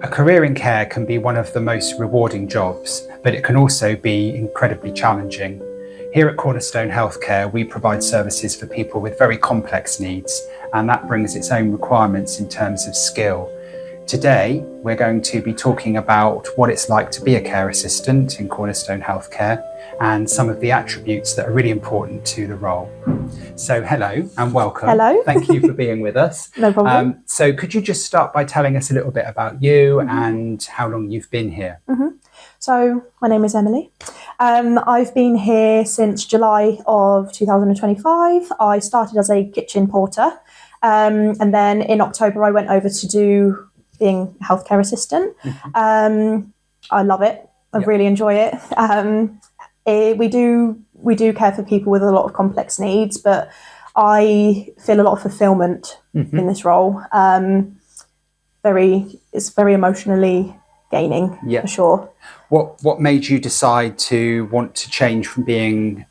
A career in care can be one of the most rewarding jobs, but it can also be incredibly challenging. Here at Cornerstone Healthcare, we provide services for people with very complex needs, and that brings its own requirements in terms of skill. Today, we're going to be talking about what it's like to be a care assistant in Cornerstone Healthcare and some of the attributes that are really important to the role. So hello and welcome. Hello. Thank you for being with us. No problem. So could you just start by telling us a little bit about you and how long you've been here? So my name is Emily. I've been here since July of 2025. I started as a kitchen porter, and then in October I went over to do being a healthcare assistant. I love it. I really enjoy it. We do care for people with a lot of complex needs, but I feel a lot of fulfillment in this role. It's very emotionally gaining, for sure. What made you decide to want to change from being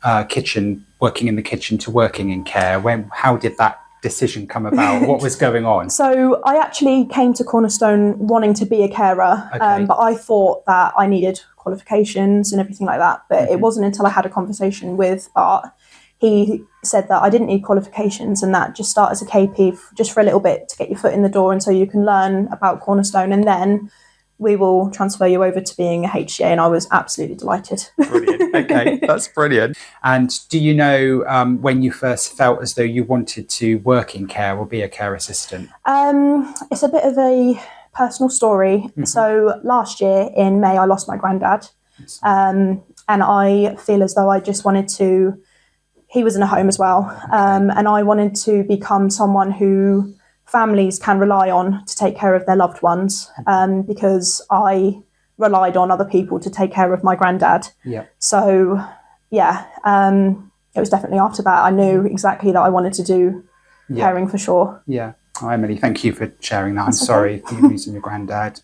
working in the kitchen to working in care? How did that decision come about? What was going on? So I actually came to Cornerstone wanting to be a carer, but I thought that I needed qualifications and everything like that. But it wasn't until I had a conversation with Bart. He said that I didn't need qualifications and that just start as a KP just for a little bit to get your foot in the door and so you can learn about Cornerstone, and then we will transfer you over to being a HCA, and I was absolutely delighted. Brilliant. Okay, that's brilliant. And do you know when you first felt as though you wanted to work in care or be a care assistant? It's a bit of a personal story. So last year in May, I lost my granddad, and I feel as though I just wanted to. He was in a home as well, and I wanted to become someone who families can rely on to take care of their loved ones, because I relied on other people to take care of my granddad. So it was definitely after that I knew exactly that I wanted to do caring for sure. Oh, Emily, thank you for sharing that. I'm sorry for you losing your granddad.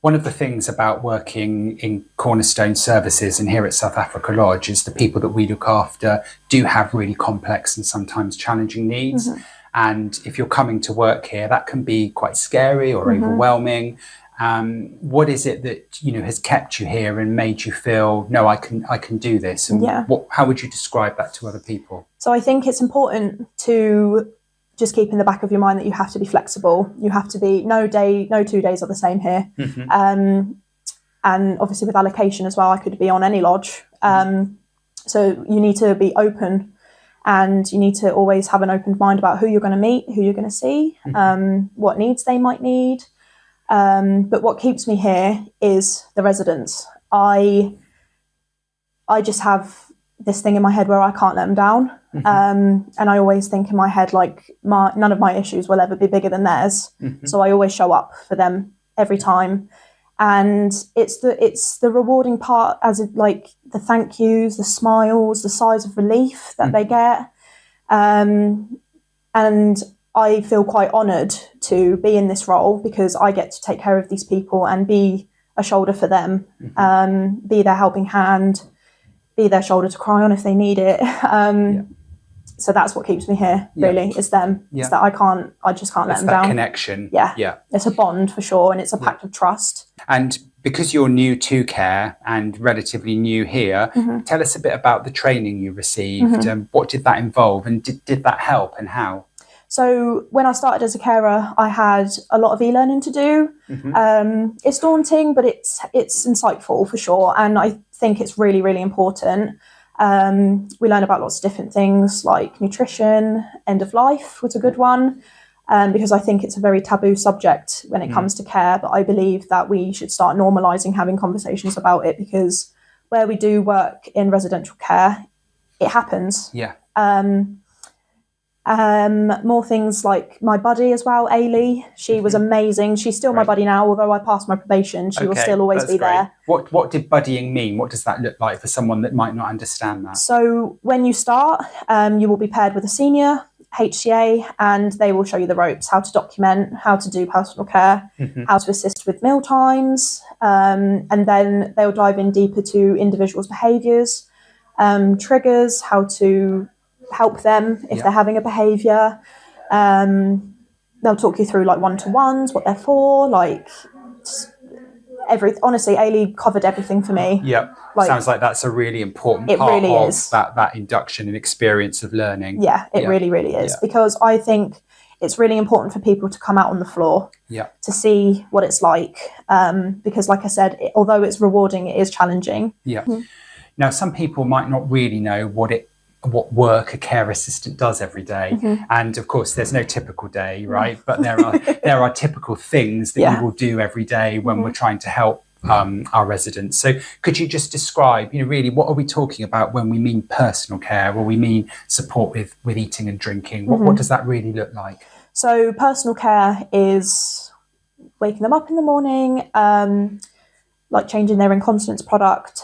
One of the things about working in Cornerstone services and here at South Africa Lodge is the people that we look after do have really complex and sometimes challenging needs. And if you're coming to work here, that can be quite scary or overwhelming. What is it that has kept you here and made you feel, no, I can do this? And how would you describe that to other people? So I think it's important to just keep in the back of your mind that you have to be flexible. You have to be no 2 days are the same here. And obviously with allocation as well, I could be on any lodge. So you need to be open. And you need to always have an open mind about who you're going to meet, who you're going to see, what needs they might need. But what keeps me here is the residents. I just have this thing in my head where I can't let them down. And I always think in my head, like, none of my issues will ever be bigger than theirs. So I always show up for them every time. And it's the rewarding part, like the thank yous, the smiles, the sighs of relief that they get. And I feel quite honoured to be in this role because I get to take care of these people and be a shoulder for them, be their helping hand, be their shoulder to cry on if they need it. So that's what keeps me here, really, is them. It's that I just can't let them down. Connection. Yeah. It's a bond for sure, and it's a pact of trust. And because you're new to care and relatively new here, tell us a bit about the training you received. What did that involve, and did that help, and how? So when I started as a carer, I had a lot of e-learning to do. It's daunting, but it's insightful for sure, and I think it's really, really important. We learn about lots of different things like nutrition, end of life was a good one, because I think it's a very taboo subject when it comes to care, but I believe that we should start normalising having conversations about it, because where we do work in residential care, it happens. More things like my buddy as well, Ailey. She was amazing. She's still my buddy now, although I passed my probation. She will still always be there. What did buddying mean? What does that look like for someone that might not understand that? So when you start, you will be paired with a senior HCA, and they will show you the ropes, how to document, how to do personal care, how to assist with meal times, and then they'll dive in deeper to individuals' behaviours, triggers, how to help them if they're having a behaviour, they'll talk you through like one-to-ones, what they're for, like honestly, Ailey covered everything for me. Yeah. Like, sounds like that's a really important it part really of is. that induction and experience of learning. Yeah, it really, really is. Because I think it's really important for people to come out on the floor to see what it's like. Because like I said, although it's rewarding, it is challenging. Yeah. Now, some people might not really know what work a care assistant does every day. And of course, there's no typical day, right? But there are typical things that you will do every day when we're trying to help our residents. So could you just describe, really, what are we talking about when we mean personal care, or we mean support with eating and drinking? What does that really look like? So personal care is waking them up in the morning, like changing their incontinence product,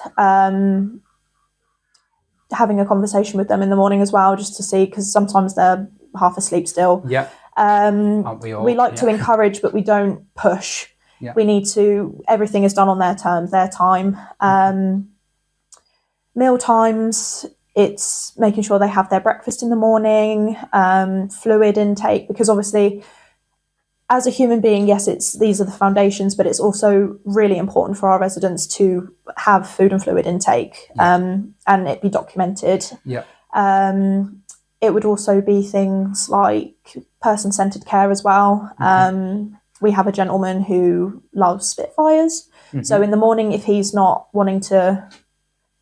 having a conversation with them in the morning as well, just to see, because sometimes they're half asleep still. Yeah. Aren't we all? We like to encourage, but we don't push. Yeah. We need to, everything is done on their terms, their time. Meal times, it's making sure they have their breakfast in the morning, fluid intake, because obviously as a human being, yes, these are the foundations, but it's also really important for our residents to have food and fluid intake, and it be documented. Yeah. It would also be things like person-centered care as well. We have a gentleman who loves Spitfires. So in the morning, if he's not wanting to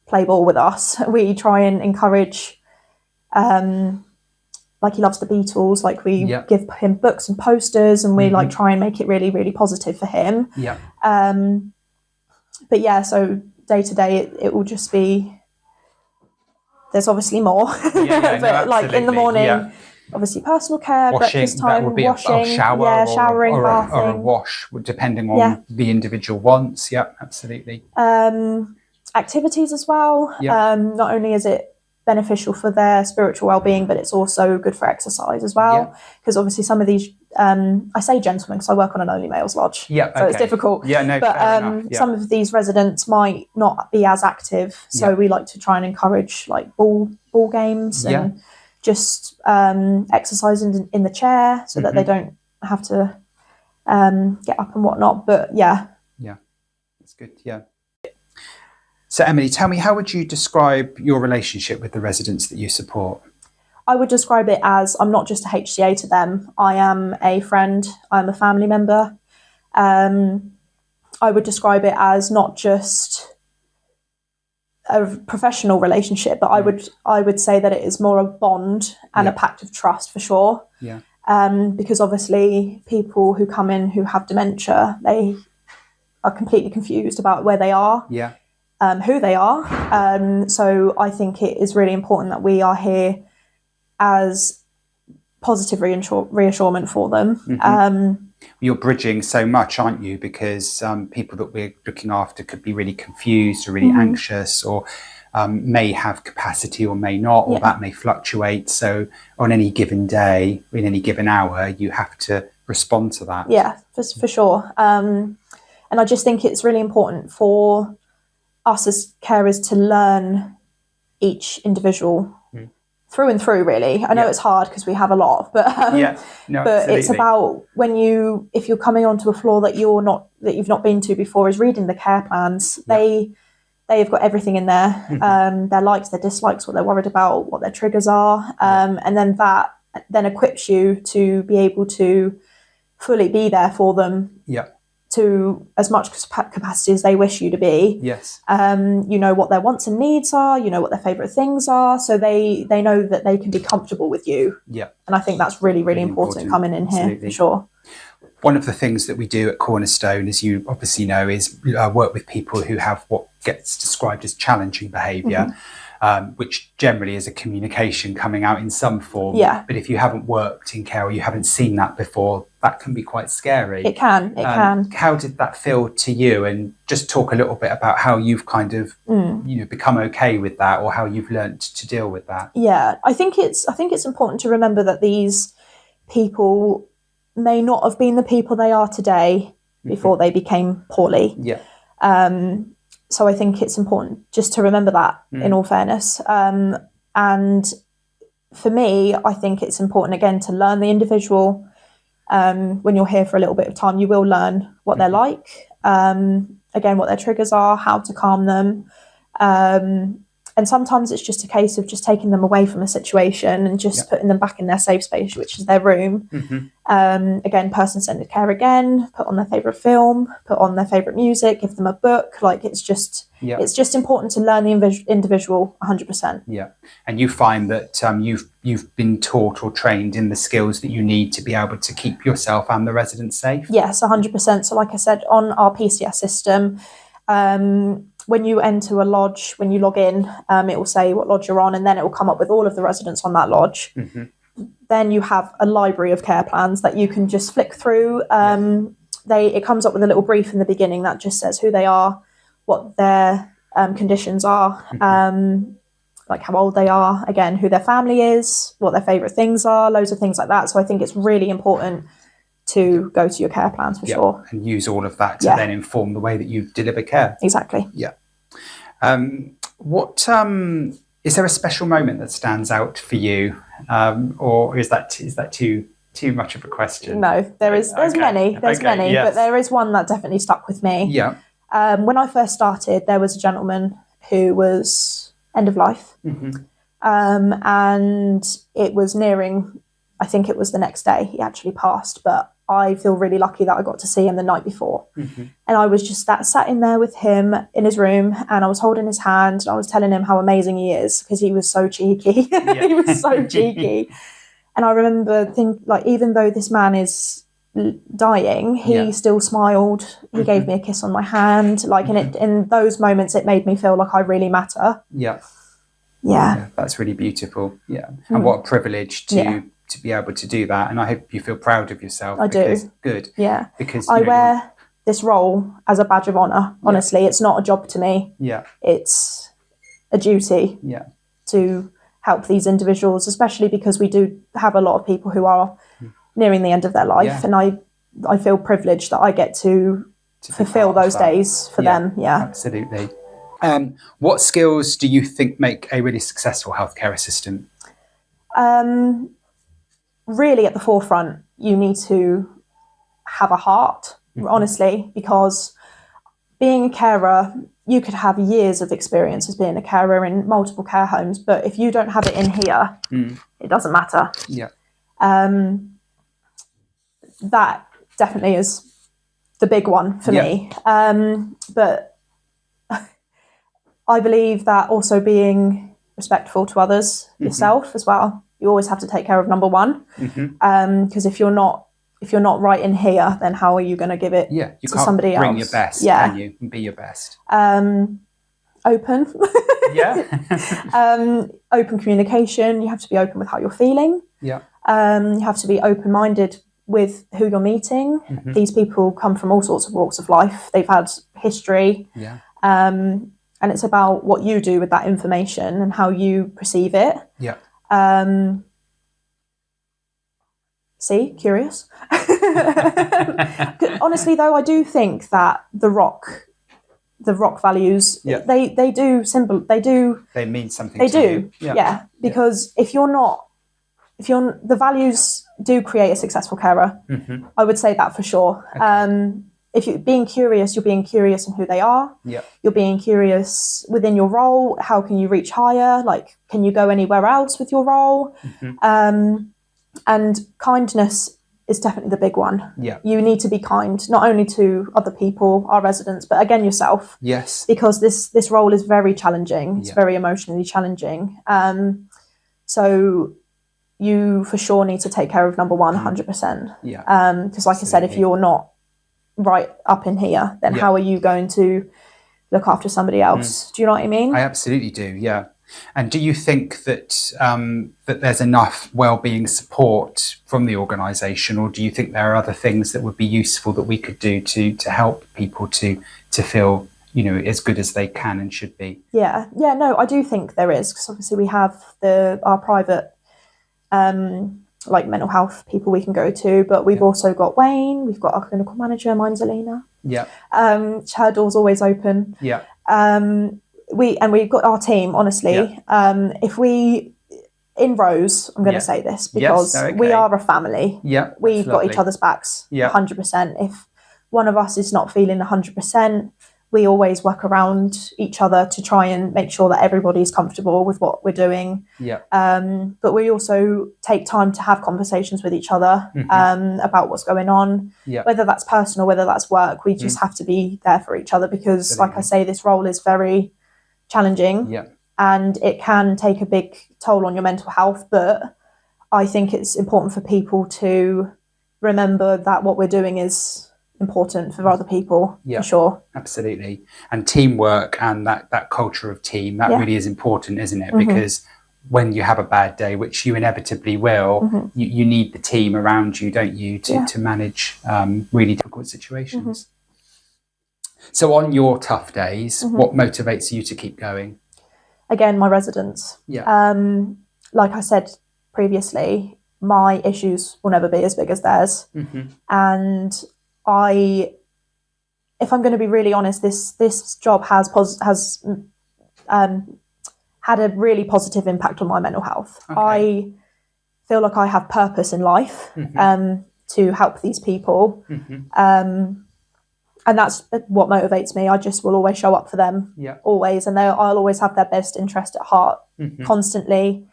play ball with us, we try and encourage, like he loves the Beatles, like we give him books and posters, and we like try and make it really, really positive for him. Yeah. But yeah, so day to day, it will just be, there's obviously more, but like in the morning, obviously personal care, washing, breakfast time, that would be washing, a shower, showering, bathing, or a wash, depending on the individual wants. Yeah, absolutely. Activities as well. Not only is it beneficial for their spiritual well-being, but it's also good for exercise as well, because obviously some of these, I say gentlemen because I work on an only males lodge, so it's difficult. But some of these residents might not be as active, so we like to try and encourage like ball games and just exercising in the chair, so that they don't have to get up and whatnot. But yeah, that's good. So Emily, tell me, how would you describe your relationship with the residents that you support? I would describe it as, I'm not just a HCA to them. I am a friend. I'm a family member. I would describe it as not just a professional relationship, but I would say that it is more a bond and a pact of trust for sure. Yeah. Because obviously people who come in who have dementia, they are completely confused about where they are. Yeah. Who they are. So I think it is really important that we are here as positive reassurance for them. You're bridging so much, aren't you? Because people that we're looking after could be really confused or really anxious, or may have capacity or may not, or that may fluctuate. So on any given day, in any given hour, you have to respond to that. Yeah, for sure. And I just think it's really important for us as carers to learn each individual through and through, really. I know it's hard because we have a lot, but but it's about if you're coming onto a floor that you've not been to before, is reading the care plans. They've got everything in there, their likes, their dislikes, what they're worried about, what their triggers are, and then that equips you to be able to fully be there for them. To as much capacity as they wish you to be. Yes. You know what their wants and needs are, you know what their favourite things are, so they know that they can be comfortable with you. Yeah. And I think that's really, really important coming in here, for sure. One of the things that we do at Cornerstone, as you obviously know, is work with people who have what gets described as challenging behaviour, which generally is a communication coming out in some form. Yeah. But if you haven't worked in care or you haven't seen that before, that can be quite scary. It can. How did that feel to you? And just talk a little bit about how you've kind of become okay with that, or how you've learnt to deal with that. Yeah, I think it's important to remember that these people may not have been the people they are today before they became poorly. Yeah. So I think it's important just to remember that, in all fairness. And for me, I think it's important, again, to learn the individual, When you're here for a little bit of time, you will learn what they're like, again, what their triggers are, how to calm them. And sometimes it's just a case of just taking them away from a situation and just putting them back in their safe space, which is their room. Again, person-centered care again, put on their favourite film, put on their favourite music, give them a book. Like, it's just important to learn the individual 100%. Yeah. And you find that you've been taught or trained in the skills that you need to be able to keep yourself and the residents safe? Yes, 100%. So like I said, on our PCS system, when you enter a lodge, when you log in, it will say what lodge you're on, and then it will come up with all of the residents on that lodge. Then you have a library of care plans that you can just flick through. It comes up with a little brief in the beginning that just says who they are, what their conditions are, like how old they are, again, who their family is, what their favourite things are, loads of things like that. So I think it's really important to go to your care plans for sure. And use all of that to then inform the way that you deliver care. Exactly. Yeah. Is there a special moment that stands out for you, or is that too much of a question? No, there's many, but there is one that definitely stuck with me. Yeah. When I first started, there was a gentleman who was end of life, and it was nearing, I think it was the next day he actually passed, but I feel really lucky that I got to see him the night before. And I was just sat in there with him in his room, and I was holding his hand and I was telling him how amazing he is, because he was so cheeky. He was so cheeky. And I remember thinking, like, even though this man is dying, he still smiled. He gave me a kiss on my hand. Like, and in those moments, it made me feel like I really matter. Yeah. That's really beautiful. Yeah. And what a privilege to be able to do that. And I hope you feel proud of yourself. I do. Good. Yeah. Because I wear this role as a badge of honour. Honestly, it's not a job to me. Yeah. It's a duty. To help these individuals, especially because we do have a lot of people who are nearing the end of their life, and I feel privileged that I get to fulfill those days for them. Yeah, absolutely. What skills do you think make a really successful healthcare assistant? Really, at the forefront, you need to have a heart, honestly, because being a carer, you could have years of experience as being a carer in multiple care homes, but if you don't have it in here, it doesn't matter. Yeah. That definitely is the big one for me. But I believe that also being respectful to others, yourself as well. You always have to take care of number one, because if you're not right in here, then how are you going to give it to somebody else? Bring your best, can you? And be your best. Open. Open communication. You have to be open with how you're feeling. You have to be open-minded with who you're meeting. These people come from all sorts of walks of life. They've had history. And it's about what you do with that information and how you perceive it. See, curious. Honestly, though, I do think that the rock values, they mean something. They do, because if the values do create a successful carer. I would say that for sure. If you're being curious, you're being curious in who they are. You're being curious within your role. How can you reach higher? Like, can you go anywhere else with your role? And kindness is definitely the big one. You need to be kind, not only to other people, our residents, but again, yourself. Because this role is very challenging. It's very emotionally challenging. So you for sure need to take care of number one, 100%. Because like I said, if you're not right up in here, then how are you going to look after somebody else? Do you know what I mean? I absolutely do, And do you think that that there's enough wellbeing support from the organisation, or do you think there are other things that would be useful that we could do to help people to feel, as good as they can and should be? No, I do think there is, because obviously we have our private like mental health people we can go to, but we've also got Wayne, we've got our clinical manager, mine's Alina. Her door's always open. We've got our team, honestly. in rows, I'm going to say this, because we are a family. Yeah, we've got each other's backs 100%. If one of us is not feeling 100%, we always work around each other to try and make sure that everybody's comfortable with what we're doing. But we also take time to have conversations with each other about what's going on, whether that's personal, whether that's work. We just have to be there for each other because, like I say, this role is very challenging and it can take a big toll on your mental health. But I think it's important for people to remember that what we're doing is important for other people, for sure. Absolutely. And teamwork and that culture of team, that really is important, isn't it? Because when you have a bad day, which you inevitably will, you need the team around you, don't you, to manage really difficult situations. So on your tough days, what motivates you to keep going? Again, my residents. Like I said previously, my issues will never be as big as theirs. And if I'm going to be really honest, this job has had a really positive impact on my mental health. I feel like I have purpose in life to help these people. And that's what motivates me. I just will always show up for them, always. And I'll always have their best interest at heart, constantly.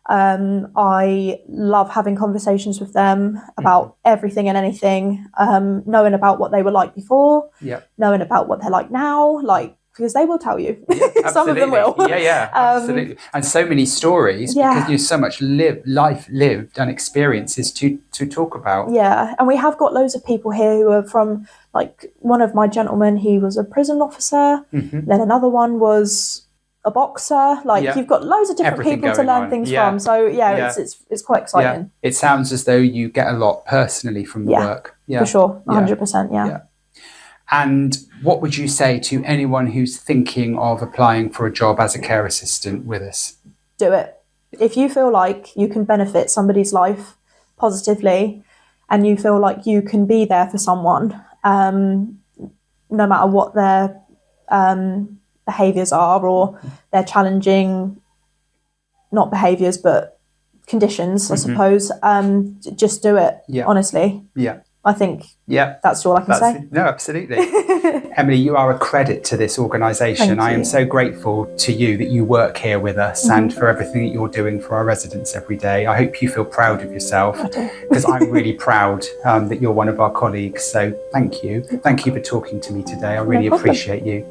I love having conversations with them about everything and anything, knowing about what they were like before, knowing about what they're like now, because they will tell you. Some of them will. Absolutely. And so many stories, because there's so much life lived and experiences to talk about. And we have got loads of people here who are from, like, one of my gentlemen, he was a prison officer, then another one was a boxer. You've got loads of different people to learn things from. So it's quite exciting. It sounds as though you get a lot personally from the work. For sure. 100%. And what would you say to anyone who's thinking of applying for a job as a care assistant with us? Do it. If you feel like you can benefit somebody's life positively and you feel like you can be there for someone, no matter what their behaviours are or their challenging, not behaviours, but conditions, I suppose, just do it, honestly. I think that's all I can say. No, absolutely. Emily, you are a credit to this organisation. I am so grateful to you that you work here with us and for everything that you're doing for our residents every day. I hope you feel proud of yourself, because I'm really proud that you're one of our colleagues. So thank you. Thank you for talking to me today. I really appreciate you.